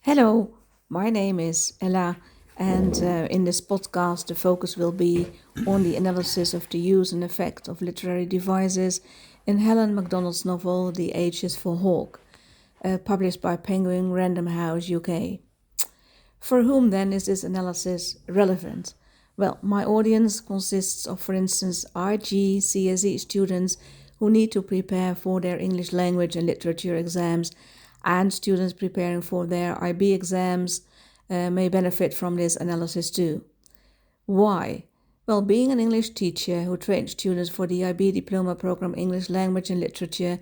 Hello, my name is Ella, and in this podcast, the focus will be on the analysis of the use and effect of literary devices in Helen Macdonald's novel The H is for Hawk, published by Penguin Random House UK. For whom then is this analysis relevant? Well, my audience consists of, for instance, IGCSE students who need to prepare for their English language and literature exams, and students preparing for their IB exams may benefit from this analysis too. Why? Well, being an English teacher who trained students for the IB diploma program English Language and Literature,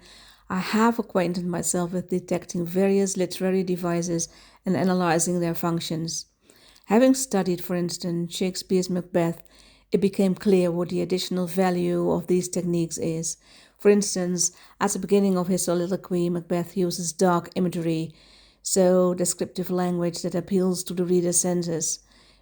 I have acquainted myself with detecting various literary devices and analyzing their functions. Having studied, for instance, Shakespeare's Macbeth, it became clear what the additional value of these techniques is. For instance, at the beginning of his soliloquy, Macbeth uses dark imagery, so descriptive language that appeals to the reader's senses.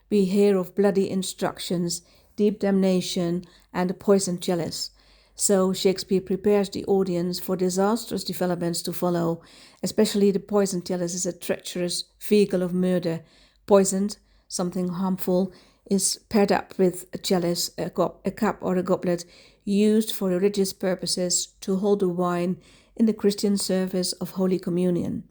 We hear of bloody instructions, deep damnation, and a poisoned chalice. So Shakespeare prepares the audience for disastrous developments to follow, especially the poisoned chalice is a treacherous vehicle of murder. Poisoned, something harmful, is paired up with a chalice, a cup or a goblet, used for religious purposes to hold the wine in the Christian service of Holy Communion.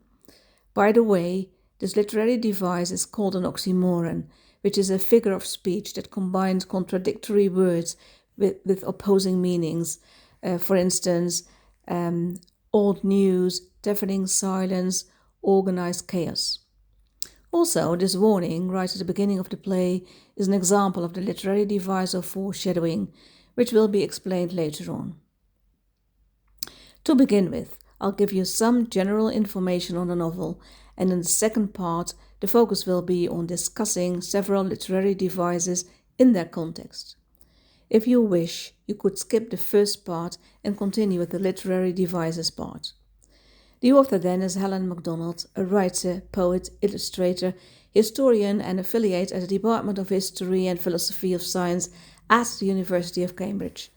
By the way, this literary device is called an oxymoron, which is a figure of speech that combines contradictory words with opposing meanings. For instance, old news, deafening silence, organized chaos. Also, this warning, right at the beginning of the play, is an example of the literary device of foreshadowing, which will be explained later on. To begin with, I'll give you some general information on the novel, and in the second part, the focus will be on discussing several literary devices in their context. If you wish, you could skip the first part and continue with the literary devices part. The author then is Helen Macdonald, a writer, poet, illustrator, historian, and affiliate at the Department of History and Philosophy of Science at the University of Cambridge.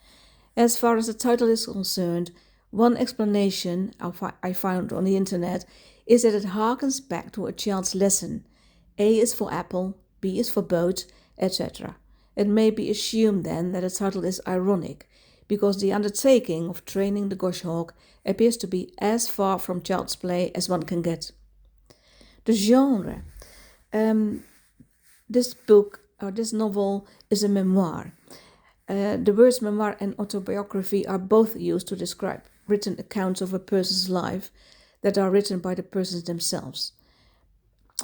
As far as the title is concerned, one explanation I found on the internet is that it harkens back to a child's lesson. A is for apple, B is for boat, etc. It may be assumed then that the title is ironic, because the undertaking of training the goshawk appears to be as far from child's play as one can get. The genre. This book or this novel is a memoir. The words memoir and autobiography are both used to describe written accounts of a person's life that are written by the persons themselves.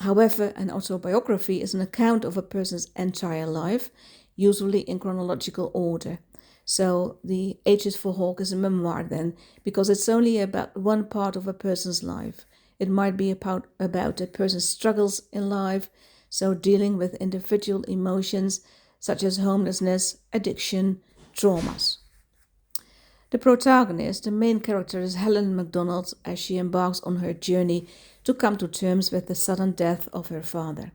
However, an autobiography is an account of a person's entire life, usually in chronological order. So the H is for Hawk is a memoir then, because it's only about one part of a person's life. It might be about a person's struggles in life, so dealing with individual emotions such as homelessness, addiction, traumas. The protagonist, the main character, is Helen Macdonald as she embarks on her journey to come to terms with the sudden death of her father.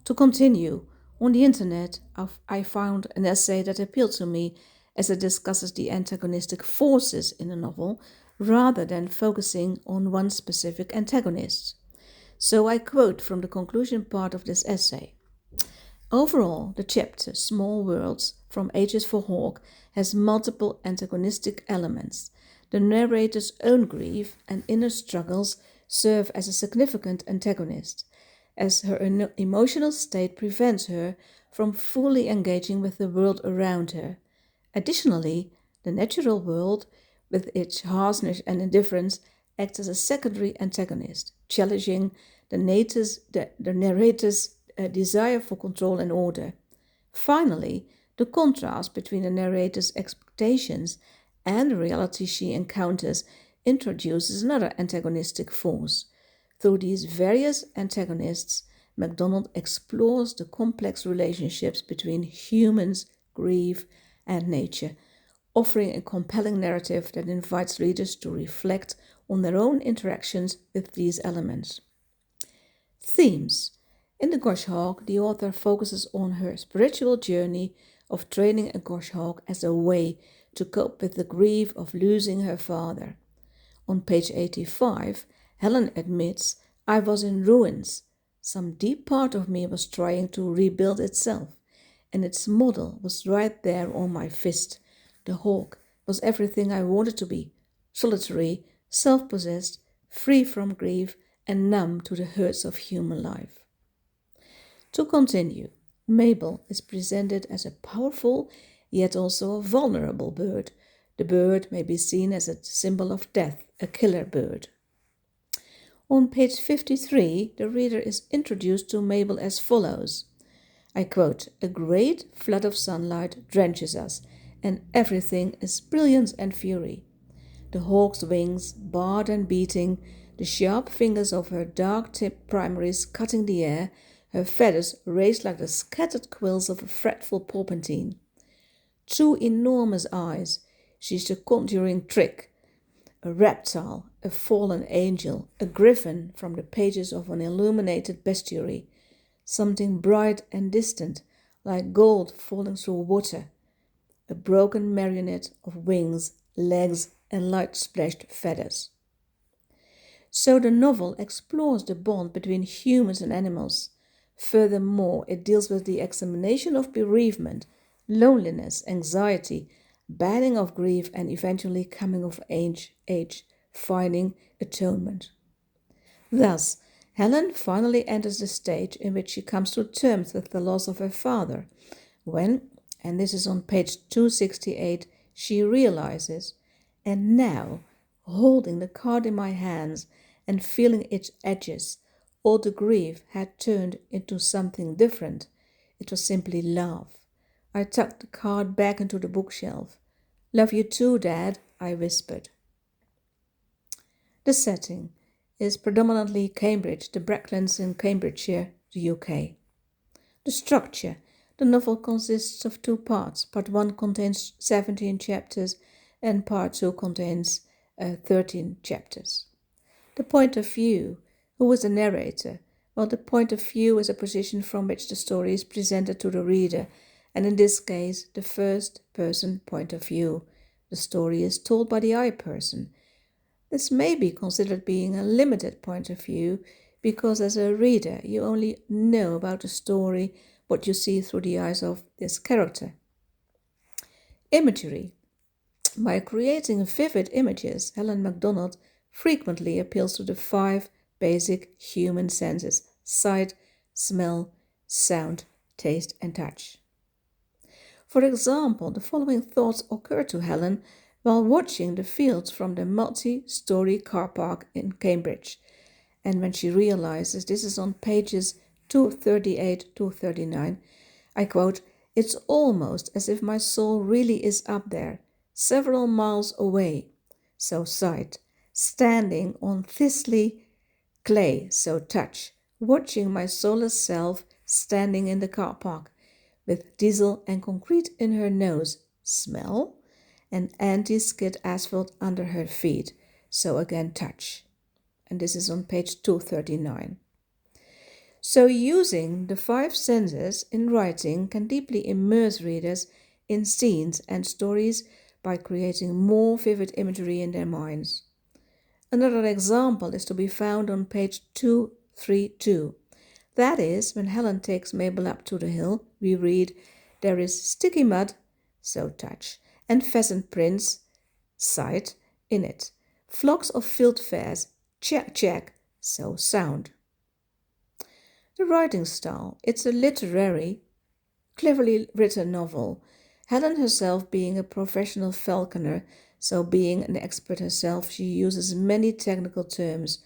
To continue, on the internet, I found an essay that appealed to me as it discusses the antagonistic forces in the novel rather than focusing on one specific antagonist. So I quote from the conclusion part of this essay. Overall, the chapter Small Worlds from Ages for Hawk has multiple antagonistic elements. The narrator's own grief and inner struggles serve as a significant antagonist, as her emotional state prevents her from fully engaging with the world around her. Additionally, the natural world, with its harshness and indifference, acts as a secondary antagonist, challenging the narrator's desire for control and order. Finally, the contrast between the narrator's expectations and the reality she encounters introduces another antagonistic force. Through these various antagonists, MacDonald explores the complex relationships between humans, grief, and nature, offering a compelling narrative that invites readers to reflect on their own interactions with these elements. Themes. In The Goshawk, the author focuses on her spiritual journey of training a goshawk as a way to cope with the grief of losing her father. On page 85, Helen admits, I was in ruins. Some deep part of me was trying to rebuild itself, and its model was right there on my fist. The hawk was everything I wanted to be: solitary, self possessed, free from grief, and numb to the hurts of human life. To continue, Mabel is presented as a powerful yet also a vulnerable bird. The bird may be seen as a symbol of death, a killer bird. On page 53, the reader is introduced to Mabel as follows. I quote, "A great flood of sunlight drenches us, and everything is brilliance and fury. The hawk's wings, barred and beating, the sharp fingers of her dark-tipped primaries cutting the air, her feathers raised like the scattered quills of a fretful porpentine. Two enormous eyes, she's the conjuring trick, a reptile, a fallen angel, a griffin from the pages of an illuminated bestiary, something bright and distant, like gold falling through water, a broken marionette of wings, legs, and light-splashed feathers." So the novel explores the bond between humans and animals. Furthermore, it deals with the examination of bereavement, loneliness, anxiety, battling of grief, and eventually coming of age, finding atonement. Thus, Helen finally enters the stage in which she comes to terms with the loss of her father, when, and this is on page 268, she realizes, and now, holding the card in my hands and feeling its edges, all the grief had turned into something different. It was simply love. I tucked the card back into the bookshelf. "Love you too, Dad," I whispered. The setting is predominantly Cambridge, the Bracklands in Cambridgeshire, the UK. The structure. The novel consists of two parts. Part 1 contains 17 chapters and Part 2 contains 13 chapters. The point of view. Who is the narrator? Well, the point of view is a position from which the story is presented to the reader, and in this case, the first person point of view. The story is told by the I person. This may be considered being a limited point of view because as a reader you only know about the story what you see through the eyes of this character. Imagery. By creating vivid images, Helen MacDonald frequently appeals to the 5 basic human senses: sight, smell, sound, taste, and touch. For example, the following thoughts occurred to Helen while watching the fields from the multi-story car park in Cambridge. And when she realizes, this is on pages 238 to 39, I quote, "It's almost as if my soul really is up there, several miles away." So sight, standing on thistly clay, so touch, watching my soulless self standing in the car park, with diesel and concrete in her nose, smell, and anti-skid asphalt under her feet, so again touch. And this is on page 239. So using the 5 senses in writing can deeply immerse readers in scenes and stories by creating more vivid imagery in their minds. Another example is to be found on page 232. That is, when Helen takes Mabel up to the hill, we read, "There is sticky mud," so touch, "and pheasant prints," sight, in it. "Flocks of field fares, check, check," so sound. The writing style. It's a literary, cleverly written novel. Helen herself being a professional falconer, so being an expert herself, she uses many technical terms,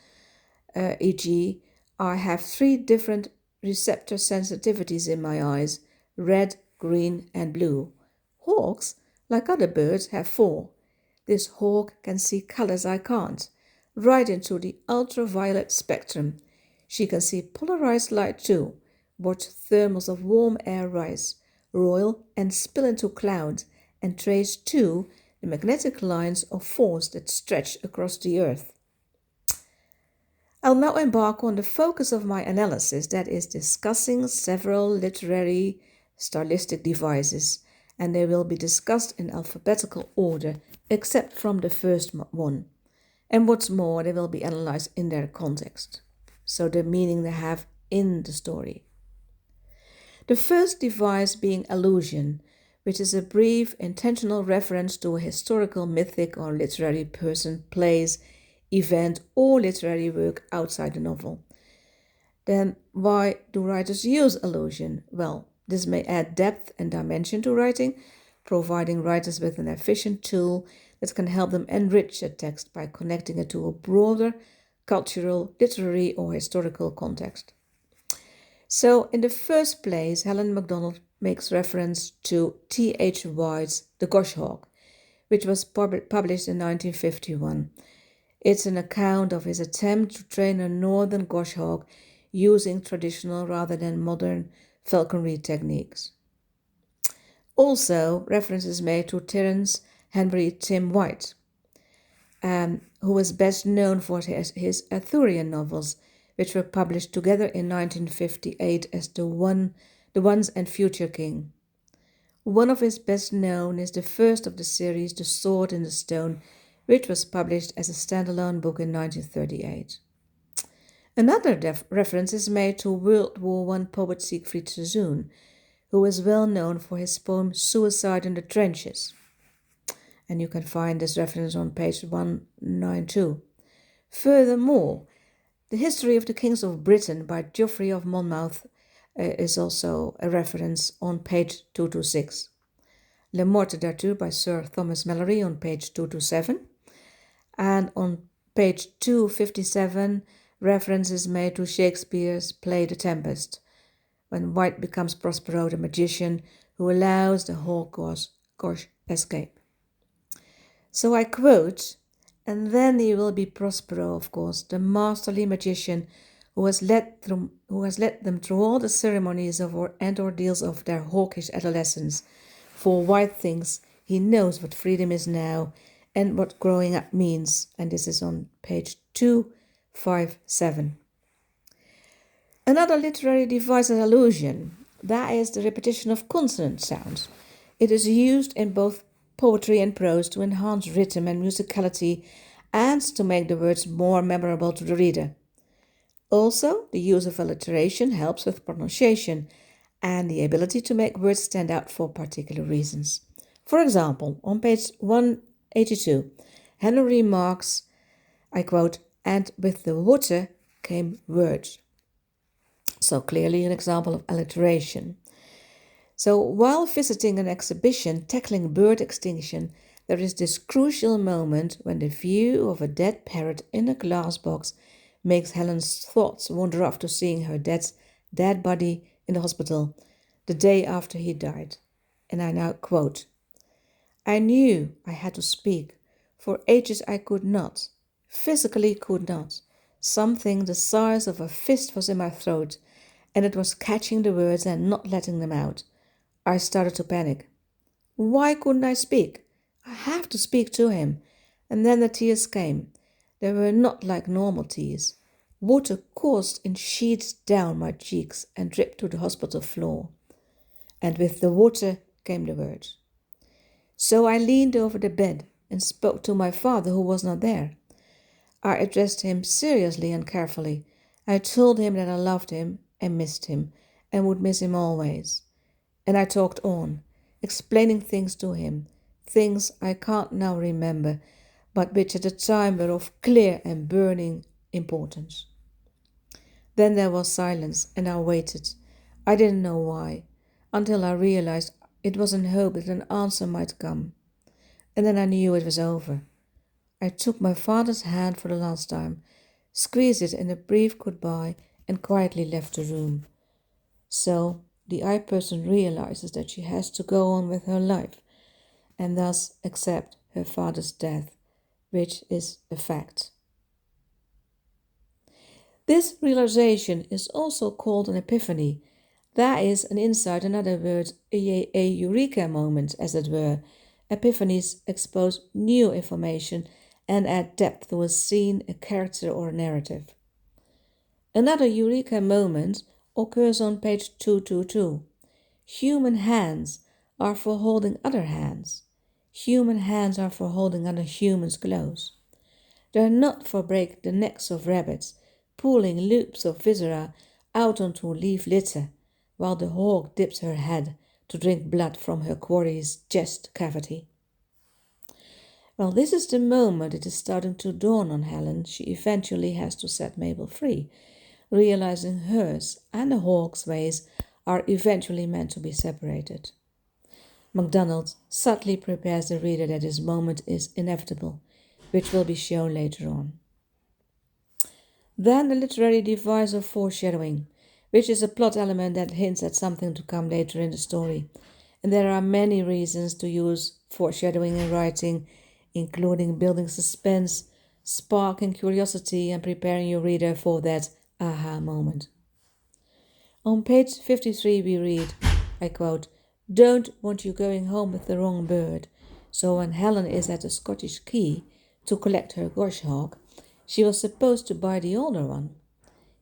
e.g., "I have 3 different receptor sensitivities in my eyes, red, green, and blue." Hawks, like other birds, have 4. This hawk can see colors I can't, right into the ultraviolet spectrum. She can see polarized light too, watch thermals of warm air rise, roil and spill into clouds, and trace too the magnetic lines of force that stretch across the earth. I'll now embark on the focus of my analysis, that is discussing several literary stylistic devices, and they will be discussed in alphabetical order, except from the first one. And what's more, they will be analyzed in their context. so the meaning they have in the story. The first device being allusion, which is a brief, intentional reference to a historical, mythic, or literary person, place, event, or literary work outside the novel. Then why do writers use allusion? Well, this may add depth and dimension to writing, providing writers with an efficient tool that can help them enrich a text by connecting it to a broader cultural, literary, or historical context. So, in the first place, Helen Macdonald makes reference to T.H. White's The Goshawk, which was published in 1951. It's an account of his attempt to train a northern goshawk using traditional rather than modern falconry techniques. Also, reference is made to Terence Henry Tim White, who is best known for his Arthurian novels, which were published together in 1958 as The Once and Future King. One of his best known is the first of the series, The Sword in the Stone, which was published as a standalone book in 1938. Another reference is made to World War I poet Siegfried Sassoon, who is well known for his poem Suicide in the Trenches. And you can find this reference on page 192. Furthermore, The History of the Kings of Britain by Geoffrey of Monmouth is also a reference on page 226. Le Morte d'Arthur by Sir Thomas Malory on page 227. And on page 257, reference is made to Shakespeare's play The Tempest, when White becomes Prospero, the magician who allows the Holocaust escape. So I quote, "And then he will be Prospero, of course, the masterly magician who has led them through all the ceremonies and ordeals of their hawkish adolescence. For White thinks he knows what freedom is now and what growing up means." And this is on page 257. Another literary device is allusion. That is the repetition of consonant sounds. It is used in both poetry and prose to enhance rhythm and musicality and to make the words more memorable to the reader. Also, the use of alliteration helps with pronunciation and the ability to make words stand out for particular reasons. For example, on page 182, Henry remarks, I quote, "And with the water came words." So clearly an example of alliteration. So while visiting an exhibition tackling bird extinction, there is this crucial moment when the view of a dead parrot in a glass box makes Helen's thoughts wander off to seeing her dad's dead body in the hospital the day after he died. And I now quote, "I knew I had to speak. For ages I could not, physically could not. Something the size of a fist was in my throat, and it was catching the words and not letting them out. I started to panic. Why couldn't I speak? I have to speak to him." And then the tears came. They were not like normal tears. Water coursed in sheets down my cheeks and dripped to the hospital floor. And with the water came the words. So I leaned over the bed and spoke to my father, who was not there. I addressed him seriously and carefully. I told him that I loved him and missed him and would miss him always. And I talked on, explaining things to him, things I can't now remember, but which at the time were of clear and burning importance. Then there was silence, and I waited. I didn't know why, until I realized it was in hope that an answer might come. And then I knew it was over. I took my father's hand for the last time, squeezed it in a brief goodbye, and quietly left the room. So the I person realizes that she has to go on with her life, and thus accept her father's death, which is a fact. This realization is also called an epiphany. That is an insight, in other words, a eureka moment, as it were. Epiphanies expose new information and add depth to a scene, a character, or a narrative. Another eureka moment occurs on page 222. Human hands are for holding other hands. Human hands are for holding other humans close. They're not for break the necks of rabbits, pulling loops of viscera out onto leaf litter, while the hawk dips her head to drink blood from her quarry's chest cavity. Well, this is the moment it is starting to dawn on Helen. She eventually has to set Mabel free, realizing hers and the hawk's ways are eventually meant to be separated. MacDonald subtly prepares the reader that this moment is inevitable, which will be shown later on. Then the literary device of foreshadowing, which is a plot element that hints at something to come later in the story. And there are many reasons to use foreshadowing in writing, including building suspense, sparking curiosity, and preparing your reader for that aha moment. On page 53 we read, I quote, "Don't want you going home with the wrong bird." So when Helen is at the Scottish Quay to collect her goshawk, she was supposed to buy the older one.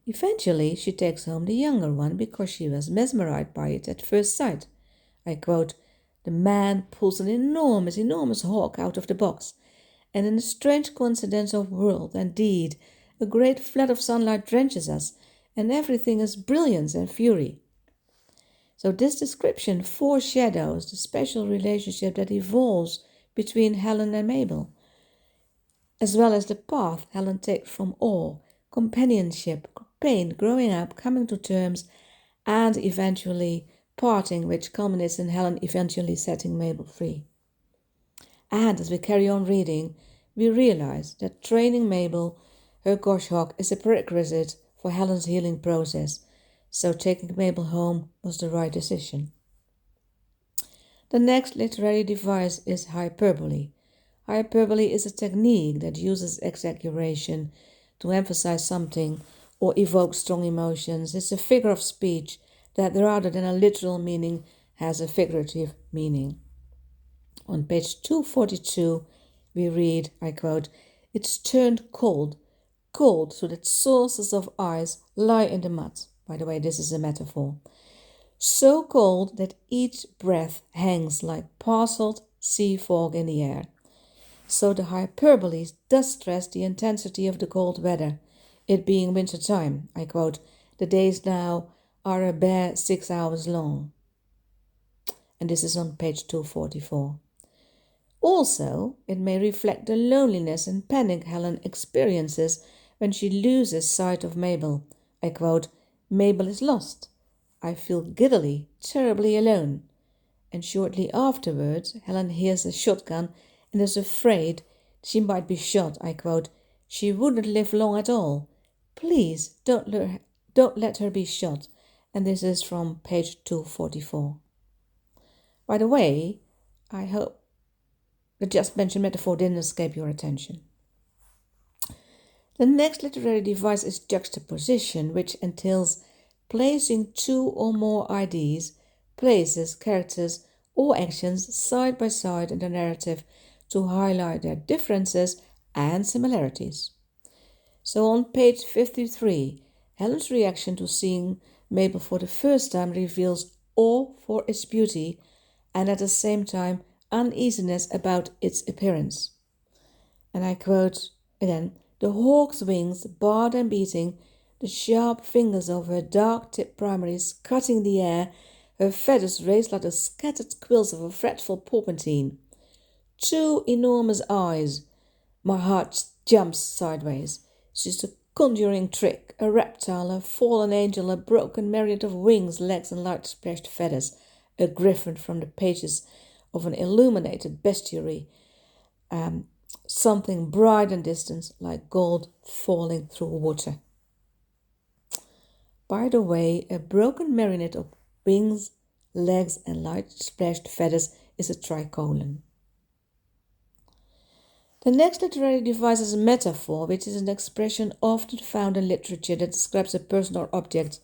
Eventually she takes home the younger one because she was mesmerized by it at first sight. I quote, "The man pulls an enormous hawk out of the box, and in a strange coincidence of world and deed, a great flood of sunlight drenches us, and everything is brilliance and fury." So this description foreshadows the special relationship that evolves between Helen and Mabel, as well as the path Helen takes from awe, companionship, pain, growing up, coming to terms, and eventually parting, which culminates in Helen eventually setting Mabel free. And as we carry on reading, we realize that training Mabel, her goshawk, is a prerequisite for Helen's healing process, so taking Mabel home was the right decision. The next literary device is hyperbole. Hyperbole is a technique that uses exaggeration to emphasize something or evoke strong emotions. It's a figure of speech that rather than a literal meaning has a figurative meaning. On page 242 we read, I quote, "It's turned cold, cold so that sources of ice lie in the mud." By the way, this is a metaphor. "So cold that each breath hangs like parceled sea fog in the air." So the hyperbole does stress the intensity of the cold weather, it being winter time. I quote, "The days now are a bare 6 hours long." And this is on page 244. Also, it may reflect the loneliness and panic Helen experiences when she loses sight of Mabel. I quote, "Mabel is lost. I feel giddily, terribly alone." And shortly afterwards, Helen hears a shotgun and is afraid she might be shot. I quote, "She wouldn't live long at all. Please don't let her be shot." And this is from page 244. By the way, I hope the just mentioned metaphor didn't escape your attention. The next literary device is juxtaposition, which entails placing two or more ideas, places, characters, or actions side by side in the narrative to highlight their differences and similarities. So on page 53, Helen's reaction to seeing Mabel for the first time reveals awe for its beauty and at the same time uneasiness about its appearance. And I quote again, "The hawk's wings barred and beating, the sharp fingers of her dark-tipped primaries cutting the air, her feathers raised like the scattered quills of a fretful porpentine. Two enormous eyes. My heart jumps sideways. She's a conjuring trick, a reptile, a fallen angel, a broken marionette of wings, legs, and light-splashed feathers, a griffin from the pages of an illuminated bestiary, something bright and distant, like gold falling through water." By the way, a broken marionette of wings, legs, and light-splashed feathers is a tricolon. The next literary device is a metaphor, which is an expression often found in literature that describes a person or object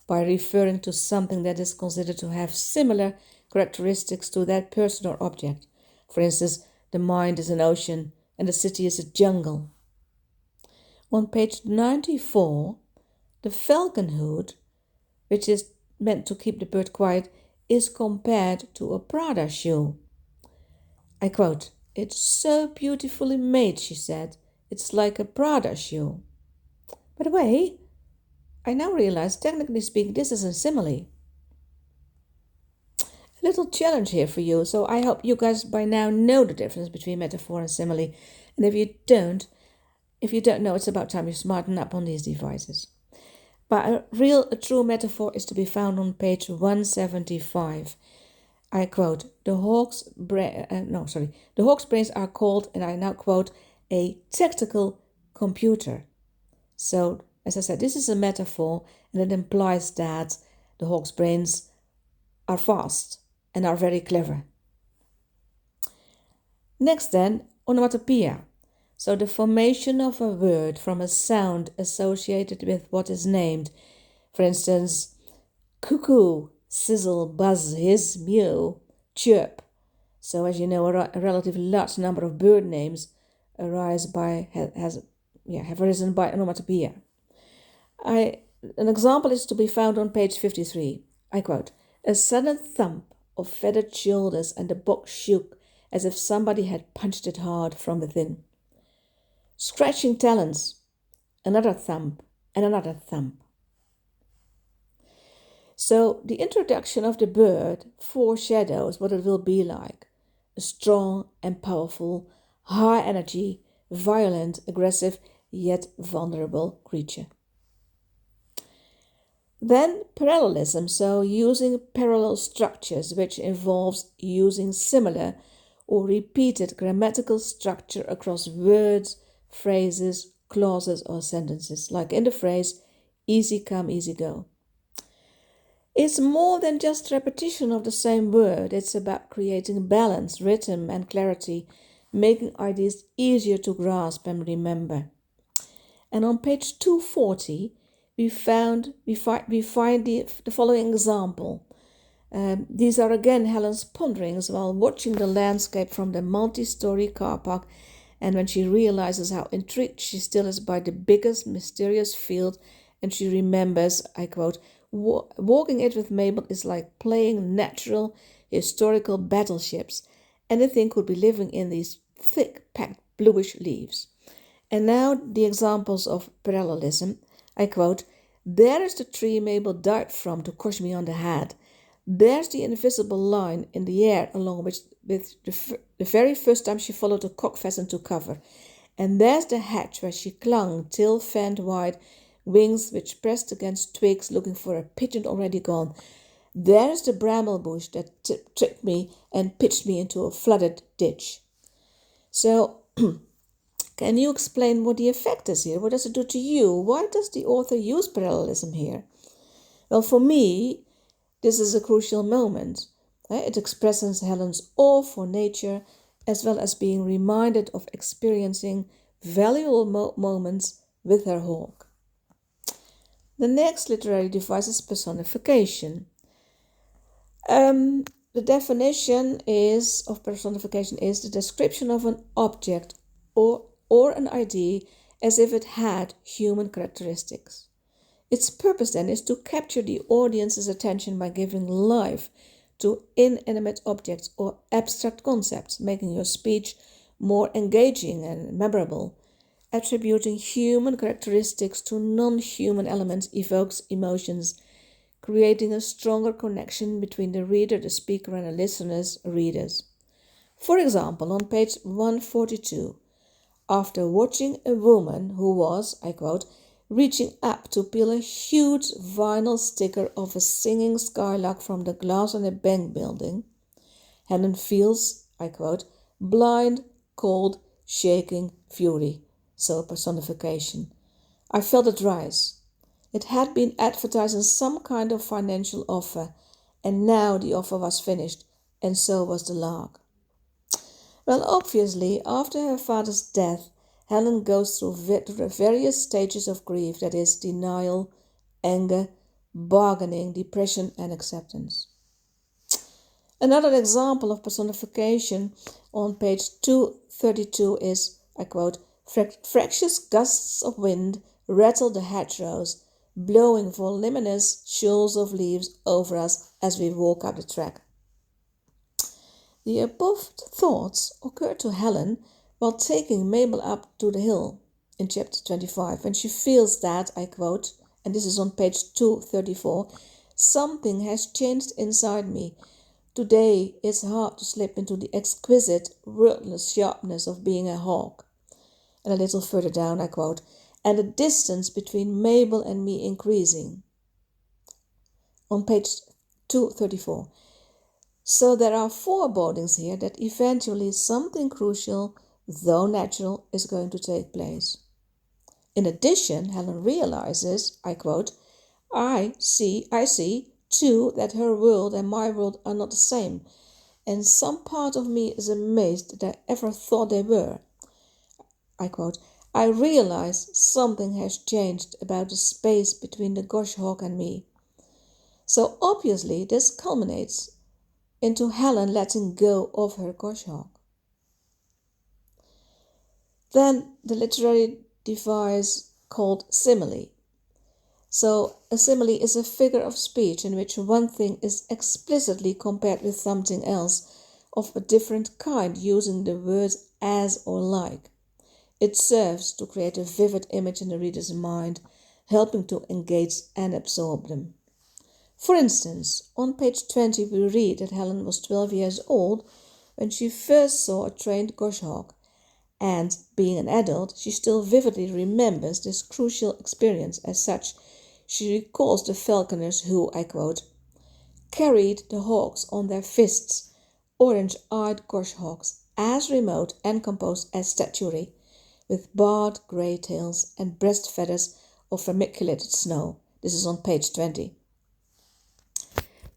by referring to something that is considered to have similar characteristics to that person or object. For instance, the mind is an ocean and the city is a jungle. On page 94, the falconhood, which is meant to keep the bird quiet, is compared to a Prada shoe. I quote, "It's so beautifully made," she said. "It's like a Prada shoe." By the way, I now realize, technically speaking, this is a simile. A little challenge here for you, so I hope you guys by now know the difference between metaphor and simile. And if you don't know, it's about time you smarten up on these devices. But a true metaphor is to be found on page 175. I quote, the hawk's brains are called, and I now quote, a tactical computer. So, as I said, this is a metaphor, and it implies that the hawk's brains are fast and are very clever. Next then, onomatopoeia. So the formation of a word from a sound associated with what is named. For instance, cuckoo, sizzle, buzz, hiss, mew, chirp. So as you know, a relatively large number of bird names have arisen by onomatopoeia. An example is to be found on page 53. I quote, a sudden thump of feathered shoulders and the box shook as if somebody had punched it hard from within. Scratching talons, another thump, and another thump. So the introduction of the bird foreshadows what it will be like. A strong and powerful, high energy, violent, aggressive, yet vulnerable creature. Then parallelism, so using parallel structures, which involves using similar or repeated grammatical structure across words, phrases, clauses, or sentences, like in the phrase, easy come, easy go. It's more than just repetition of the same word. It's about creating balance, rhythm, and clarity, making ideas easier to grasp and remember. And on page 240, we find the following example. These are again Helen's ponderings while watching the landscape from the multi-story car park, and when she realizes how intrigued she still is by the biggest mysterious field, and she remembers, I quote, walking it with Mabel is like playing natural historical battleships. Anything could be living in these thick packed bluish leaves. And now the examples of parallelism. I quote, there is the tree Mabel dived from to crush me on the head. There's the invisible line in the air along which with the very first time she followed a cock pheasant to cover. And there's the hedge where she clung, tail fanned wide, wings which pressed against twigs looking for a pigeon already gone. There's the bramble bush that tripped me and pitched me into a flooded ditch. So, can you explain what the effect is here? What does it do to you? Why does the author use parallelism here? Well, for me, this is a crucial moment. It expresses Helen's awe for nature as well as being reminded of experiencing valuable moments with her hawk. The next literary device is personification. The definition of personification is the description of an object or an idea as if it had human characteristics. Its purpose then is to capture the audience's attention by giving life to inanimate objects or abstract concepts, making your speech more engaging and memorable. Attributing human characteristics to non-human elements evokes emotions, creating a stronger connection between the reader, the speaker, and the listener's readers. For example, on page 142, after watching a woman who was, I quote, reaching up to peel a huge vinyl sticker of a singing skylark from the glass on a bank building, Helen feels, I quote, blind, cold, shaking fury. So personification. I felt it rise. It had been advertising some kind of financial offer, and now the offer was finished, and so was the lark. Well, obviously, after her father's death, Helen goes through various stages of grief, that is, denial, anger, bargaining, depression, and acceptance. Another example of personification on page 232 is, I quote, fractious gusts of wind rattle the hedgerows, blowing voluminous shoals of leaves over us as we walk up the track. The above thoughts occurred to Helen while taking Mabel up to the hill. in chapter 25, when she feels that, I quote, and this is on page 234, something has changed inside me. Today it's hard to slip into the exquisite, wordless sharpness of being a hawk. And a little further down, I quote, and the distance between Mabel and me increasing. On page 234. So there are forebodings here that eventually something crucial, though natural, is going to take place. In addition, Helen realizes, I quote, I see, too, that her world and my world are not the same, and some part of me is amazed that I ever thought they were. I quote, I realize something has changed about the space between the goshawk and me. So obviously this culminates into Helen letting go of her goshawk. Then the literary device called simile. So a simile is a figure of speech in which one thing is explicitly compared with something else of a different kind, using the words as or like. It serves to create a vivid image in the reader's mind, helping to engage and absorb them. For instance, on page 20 we read that Helen was 12 years old when she first saw a trained goshawk, and, being an adult, she still vividly remembers this crucial experience. As such, she recalls the falconers who, I quote, carried the hawks on their fists, orange-eyed goshawks, as remote and composed as statuary, with barred grey tails and breast feathers of vermiculated snow. This is on page 20.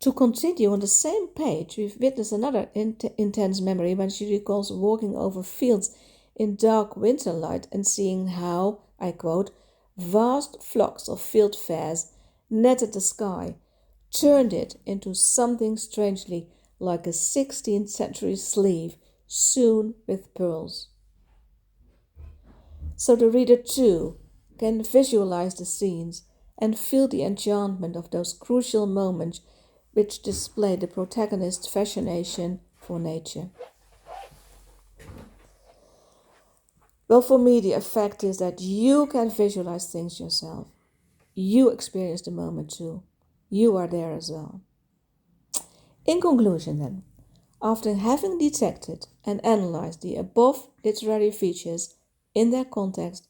To continue on the same page, we've witnessed another intense memory when she recalls walking over fields in dark winter light and seeing how, I quote, vast flocks of fieldfares netted the sky, turned it into something strangely like a 16th century sleeve sewn with pearls. So the reader too can visualize the scenes and feel the enchantment of those crucial moments which display the protagonist's fascination for nature. Well, for me, the effect is that you can visualize things yourself. You experience the moment too. You are there as well. In conclusion, then, after having detected and analyzed the above literary features in their context,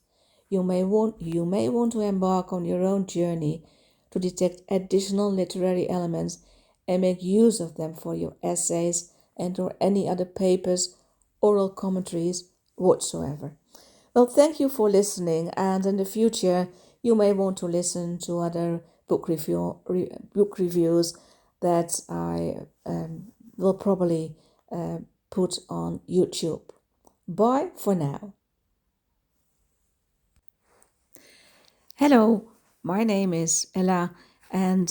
you may want to embark on your own journey to detect additional literary elements and make use of them for your essays and or any other papers, oral commentaries whatsoever. Well, thank you for listening, and in the future you may want to listen to other book reviews that I will probably put on YouTube. Bye for now. Hello, my name is Ella, and